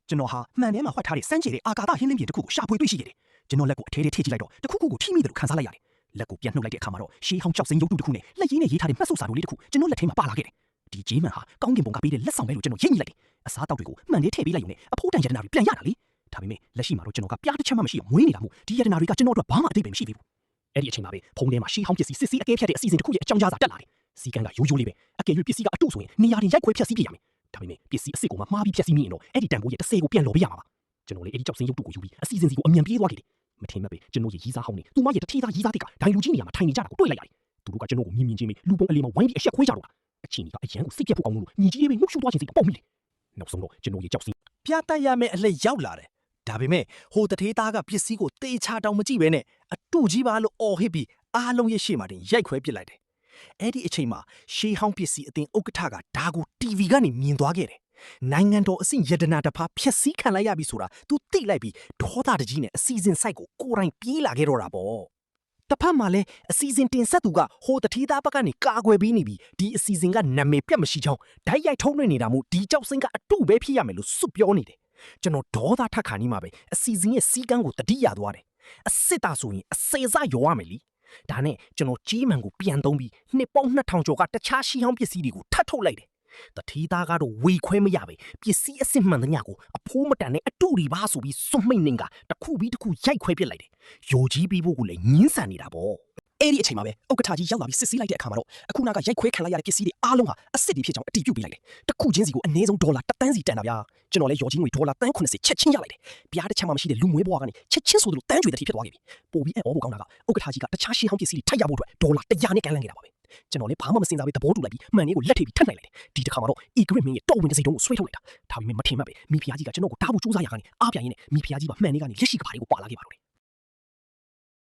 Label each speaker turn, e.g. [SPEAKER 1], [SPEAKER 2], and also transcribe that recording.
[SPEAKER 1] ကျွန်တော်ဟာမှန်ထဲမှာဝှက်ထားတဲ့စမ်းကြယ်တဲ့အာကာသဟင်းလင်းပြင်တစ်ခုကိုရှာဖွေတွေ့ရှိခဲ့တယ်ကျွန်တော်လက်ကိုအထဲထဲထည့်ကြည့်လိုက်တော့တစ်ခုခုကိုထိမိတယ်လို့ခံစားလိုက်ရတယ်လက်ကိုပြန်နှုတ်လိုက်တဲ့အခါမှာတော့ရှေးဟောင်းကြောက်စိမ်းရုပ်တုတစ်ခုနဲ့လက်ရည်နဲ့ရေးထားတဲ့မှတ်စုပ်စာတို့လေးတစ်ခုကျွန်တော်လက်ထဲမှာပါလာခဲ့တယ်ဒီဂျေးမန်ဟာကောင်းကင်ဘုံကပေးတဲ့လက်ဆောင်ပဲလို့ကျွန်တော်ရိပ်မိလိုက်တယ်အစားတောက်တွေကိုမှန်ထဲထည့်ပေးလိုက်ရုံနဲ့အဖိုးတန်ယတနာတွေပြန်ရတာလေဒါပေမဲ့လက်ရှိမှာတော့ကျွန်တော်ကပြားတစ်ချက်မှမရှိအောင်မွေးနေတာမို့ဒီယတနာတွေကကျွန်တော်အတွက်ဘာမှအသိပင်မရှိသေးဘူးအဲ့ဒီအချိန်မှာပဲဖုန်းထဲမှာရှေးဟောင်းပစ္စည်းစစ်စီးအကဲဖြတ်တဲ့အစီအစဉ်တစ်ခုရဲ့အကြောင်းကြားစာတက်လာတယ်စီကံကရိုးရိုးလေးပဲအကယ်၍ပစ္စည်းကအတုဆိုရင်နေရာတင်ရိုက်ခွဲဖြတ်စီးပြရမယ်ဒါပေမဲ့ပစ္စည်းအစ်စ်ကိုမှမှားပြီးဖြတ်စီးမိရင်တော့အဲ့ဒီတန်ဖိုးရဲ့30ကိုပြန်လော်ပေးရမှာပါကျွန်တော်လေအဲ့ဒီကြောက်စင်းရုပ်တုကိုယူပြီးအစီအစဉ်စီကိုအမြန်ပြေးသွားခဲ့တယ်မထင်မဲ့ပဲကျွန်တော်ရဲ့ရီးစားဟောင်းနေသူမရဲ့တထေးသားရီးစားတိတ်ကဒိုင်လူကြီးနေရာမှာထိုင်နေကြတာကိုတွေ့လိုက်ရတယ်သူတို့ကကျွန်တော်ကိုမြင်ချင်းပြီးလူပုံအလေးမှာဝိုင်းပြီးအဆက်ခွေးကြတော့တာအချင်းကြီးကအရန်ကိုစိတ်ပြတ်ဖို့ကောင်းလို့ညီကြီးလေးပဲနှုတ်ရှူသွားခြင်းစိတ်ပေါက်မိတယ်နောက်ဆုံးတော့ကျွန်တော်ရဲ့ကြောက်စင်း
[SPEAKER 2] ပြတတ်ရမယ့်အလှည့်ရောက်လာတယ်ဒါပေမဲ့ဟိုတထေးသားကပစ္စည်းကိုတေချာတောင်မကြည့်ပဲနဲ့အတူကြီးပါလို့အော်ဟစ်ပြီးအားလုံးရဲ့ရှေ့မှာတင်ရိုက်ခွဲပစ်လိုက်တယ်အဲ့ဒီအချိန်မှာရှေးဟောင်းပစ္စည်းအသင်းဥက္ကဋ္ဌကဒါကို TV ကနေမြင်သွားခဲ့တယ်နိုင်ငံတော်အဆင့်ယတနာတဖာဖျက်ဆီးခံလိုက်ရပြီဆိုတာ तू သိလိုက်ပြီးဒေါသတကြီးနဲ့အစီအစဉ်စိုက်ကိုကိုယ်တိုင်ပြေးလာခဲ့တော့တာပေါ့တစ်ဖက်မှာလည်းအစီအစဉ်တင်ဆက်သူကဟိုတထေးသားဘက်ကနေကာကွယ်ပေးနေပြီးဒီအစီအစဉ်ကနာမည်ပြတ်မရှိချောင်းဓာတ်ရိုက်ထုံးနေနေတာမို့ဒီကြောက်စင်းကအတုပဲဖြစ်ရမယ်လို့စွတ်ပြောနေတယ်ကျွန်တော်ဒေါသထက်ခါနီးမှာပဲအစီအစဉ်ရဲ့စီကန်းကိုတတိယသွားတယ်အစ်စ်တာဆိုရင်အစေစရောရမယ်လीဒါနဲ့ကျွန်တော်ကြီးမှန်ကိုပြန်သုံးပြီးနှစ်ပေါင်း2000ကျော်ကတခြားရှီဟောင်းပစ္စည်းတွေကိုထပ်ထုတ်လိုက်တယ်တထေးသားကတော့ဝေခွဲမရပဲပစ္စည်းအစ်စ်မှန်တဲ့ညကိုအဖိုးမတန်နဲ့အတူတွေပါဆိုပြီးစွန့်မိတ်နေကတခုပြီးတခုရိုက်ခွဲပစ်လိုက်တယ်ရိုကြီးပြီးဖို့ကိုလည်းညင်းဆန်နေတာပေါ့
[SPEAKER 1] အဲ့ဒီအချိန်မှာပဲဥက္ကဋ္ဌကြီးရောက်လာပြီးစစ်ဆေးလိုက်တဲ့အခါမှာတော့အခုနကရိုက်ခွဲခံလိုက်ရတဲ့ပစ္စည်းတွေအားလုံးဟာအစ်စ်တွေဖြစ်ကြောင်းအတည်ပြုပေးလိုက်တယ်တစ်ခုချင်းစီကိုအနည်းဆုံးဒေါ်လာ1 သန်းစီတန်တာဗျာကျွန်တော်လည်းရော်ကြီးငွေဒေါ်လာ180ချက်ချင်းရလိုက်တယ်ပြားတစ်ချက်မှမရှိတဲ့လူမွေးဘွားကနေချက်ချင်းဆိုသလိုတန်းကျွေတဲ့ထိဖြစ်သွားခဲ့ပြီပို့ပြီးအော်ဖို့ကောင်းတာကဥက္ကဋ္ဌကြီးကတခြားရှေးဟောင်းပစ္စည်းတွေထိုက်ရဖို့အတွက်ဒေါ်လာ100နဲ့ကမ်းလှမ်းခဲ့တာပါပဲကျွန်တော်လည်းဘာမှမစင်စားပဲသဘောတူလိုက်ပြီးမှန်လေးကိုလက်ထိပ်ပြီးထပ်နိုင်လိုက်တယ်ဒီတစ်ခါမှာတော့ Egret မင်းရဲ့တော်ဝင်ကစိတ်တုံးကိုဆွဲထုတ်လိုက်တာဒါပေမဲ့မထင်မှတ်ပဲမိဖုရားကြီးကကျွန်တော်ကိုတားဖို့စူးစမ်းရကနေအားပြိုင်ရင်းနဲ့မိဖုရားကြီးကမှန်လေးကနေလက်ရှိကဘာတွေကိုပါလာခဲ့ပါတော့တယ်